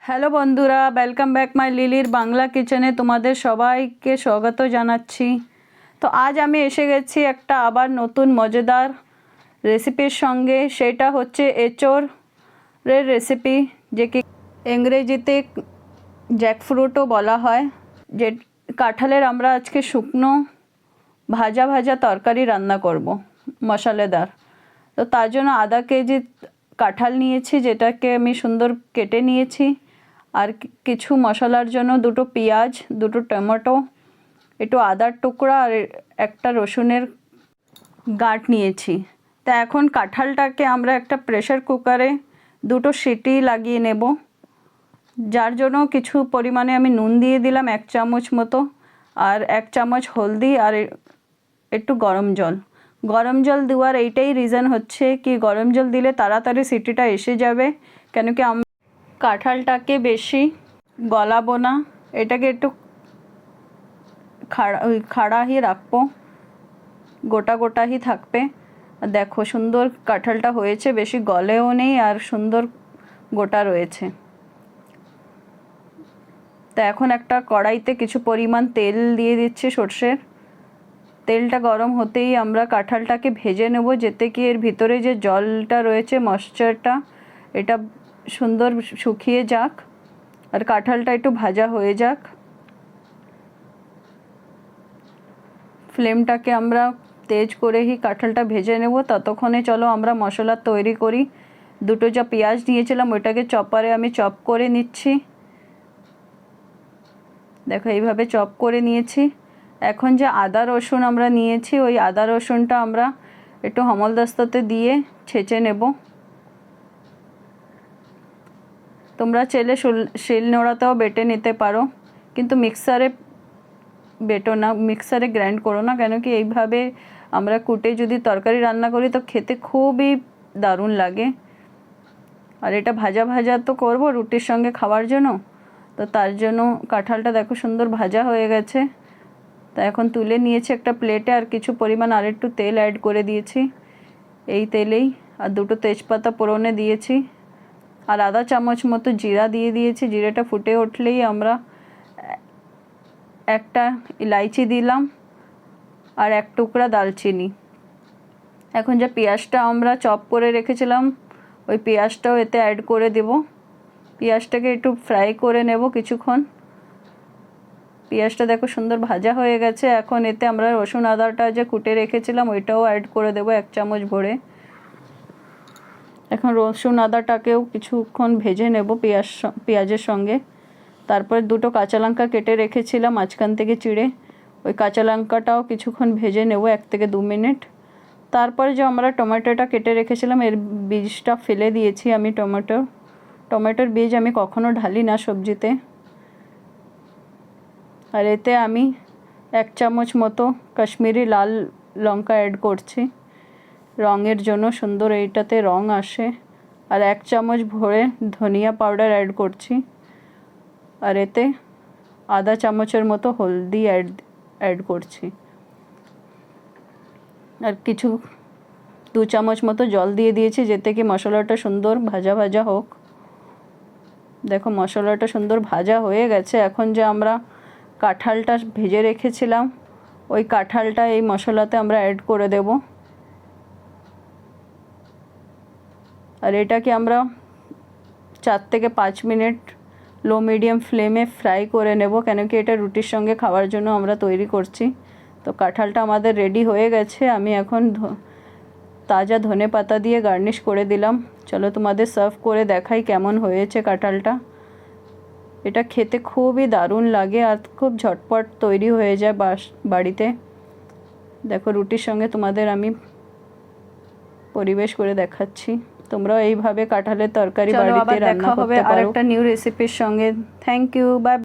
Hello বন্ধুরা, welcome back my লিলির Bangla কিচেনে তোমাদের সবাইকে স্বাগত জানাচ্ছি। তো আজ আমি এসে গেছি একটা আবার নতুন মজাদার রেসিপির সঙ্গে। সেটা হচ্ছে এঁচোড়ের রেসিপি, যেকে ইংরেজিতে জ্যাকফ্রুটও বলা হয়। যে কাঁঠালের আমরা আজকে শুকনো ভাজা ভাজা তরকারি রান্না করব, মশলাদার। তো তার জন্য আধা কেজি কাঁঠাল নিয়েছি, যেটাকে আমি সুন্দর কেটে নিয়েছি। আর কিছু মশলার জন্য দুটো পেঁয়াজ, দুটো টমেটো, একটু আদার টুকরা আর একটা রসুনের গাঁট নিয়েছি। তা এখন কাঁঠালটাকে আমরা একটা প্রেসার কুকারে দুটো সিটি লাগিয়ে নেব, যার জন্য কিছু পরিমাণে আমি নুন দিয়ে দিলাম 1 চামচ মতো, আর 1 চামচ হলদি, আর একটু গরম জল দেওয়ার এইটাই রিজন হচ্ছে কি গরম জল দিলে তাড়াতাড়ি সিটিটা এসে যাবে, কেন কি আমরা কাঁঠালটাকে বেশি গলাবো না, এটাকে একটু খাড়াই রাখবো, গোটাই থাকবে। দেখো সুন্দর কাঁঠালটা হয়েছে, বেশি গলেও নেই আর সুন্দর গোটা রয়েছে। তা এখন একটা কড়াইতে কিছু পরিমাণ তেল দিয়ে দিচ্ছি, সর্ষের তেলটা গরম হতেই আমরা কাঁঠালটাকে ভেজে নেব, যেতে কি এর ভিতরে যে জলটা রয়েছে, ময়েশ্চারটা, এটা সুন্দর শুকিয়ে যাক আর কাঁঠালটা একটু ভাজা হয়ে যাক। ফ্লেমটাকে আমরা তেজ করেই কাঁঠালটা ভেজে নেব। ততক্ষণে চলো আমরা মশলা তৈরি করি। দুটো যা পেঁয়াজ নিয়েছিলাম ওইটাকে চপারে আমি চপ করে নিচ্ছি। দেখো এইভাবে চপ করে নিয়েছি। এখন যে আদা রসুন আমরা নিয়েছি, ওই আদা রসুনটা আমরা একটু হেমদস্তাতে দিয়ে ছেঁচে নেব। তোমরা চাইলে শিলনোড়াতেও বেটে নিতে পারো, কিন্তু মিক্সারে বেটো না, মিক্সারে গ্রাইন্ড করো না, কেন কি এইভাবে আমরা কুটে যদি তরকারি রান্না করি তো খেতে খুবই দারুণ লাগে। আর এটা ভাজা ভাজা তো করব রুটির সঙ্গে খাওয়ার জন্য, তো তার জন্য কাঁঠালটা দেখো সুন্দর ভাজা হয়ে গেছে। তা এখন তুলে নিয়েছি একটা প্লেটে, আর কিছু পরিমাণ আর একটু তেল অ্যাড করে দিয়েছি এই তেলেই, আর দুটো তেজপাতা ফোড়নে দিয়েছি, আর আধা চামচ মতো জিরা দিয়ে দিয়েছি। জিরাটা ফুটে উঠলেই আমরা একটা ইলাইচি দিলাম আর 1 টুকরা দালচিনি। এখন যে পেঁয়াজটা আমরা চপ করে রেখেছিলাম ওই পেঁয়াজটাও এতে অ্যাড করে দেব। পেঁয়াজটাকে একটু ফ্রাই করে নেব কিছুক্ষণ। পেঁয়াজটা দেখো সুন্দর ভাজা হয়ে গেছে। এখন এতে আমরা রসুন আদাটা যে কুটে রেখেছিলাম ওইটাও অ্যাড করে দেব 1 চামচ ভরে। এখন রসুন আদাটাকেও কিছুক্ষণ ভেজে নেব পেঁয়াজের সঙ্গে। তারপর দুটো কাঁচা লঙ্কা কেটে রেখেছিলাম মাঝখান থেকে চিড়ে, ওই কাঁচা লঙ্কাটাও কিছুক্ষণ ভেজে নেব 1 থেকে 2 মিনিট। তারপরে যে আমরা টমেটোটা কেটে রেখেছিলাম এর বীজটা ফেলে দিয়েছি আমি। টমেটোর বীজ আমি কখনো ঢালি না সবজিতে। আর এতে আমি 1 চামচ মতো কাশ্মীরি লাল লঙ্কা অ্যাড করছি, রঙের জন্য, সুন্দর এইটাতে রঙ আসে। আর 1 চামচ ভরে ধনিয়া পাউডার অ্যাড করছি, আর এতে আধা চামচের মতো হলদি অ্যাড করছি, আর কিছু 2 চামচ মতো জল দিয়ে দিয়েছি, যেতে কি মশলাটা সুন্দর ভাজা ভাজা হোক। দেখো মশলাটা সুন্দর ভাজা হয়ে গেছে। এখন যে আমরা কাঁঠালটা ভেজে রেখেছিলাম ওই কাঁঠালটা এই মশলাতে আমরা অ্যাড করে দেব, আর এটাকে আমরা 4 থেকে 5 মিনিট লো মিডিয়াম ফ্লেমে ফ্রাই করে নেব, কেন কি এটা রুটির সঙ্গে খাওয়ার জন্য আমরা তৈরি করছি। তো কাঁঠালটা আমাদের রেডি হয়ে গেছে। আমি এখন তাজা ধনে পাতা দিয়ে গার্নিশ করে দিলাম। চলো তোমাদের সার্ভ করে দেখাই কেমন হয়েছে কাঁঠালটা। এটা খেতে খুবই দারুণ লাগে আর খুব ঝটপট তৈরি হয়ে যায় বাড়িতে। দেখো রুটির সঙ্গে তোমাদের আমি পরিবেশ করে দেখাচ্ছি। তোমরাও এইভাবে কাঁঠালের তরকারি বাড়িতে রান্না করতে পারো। আবার একটা নিউ রেসিপির সঙ্গে। Thank you, by.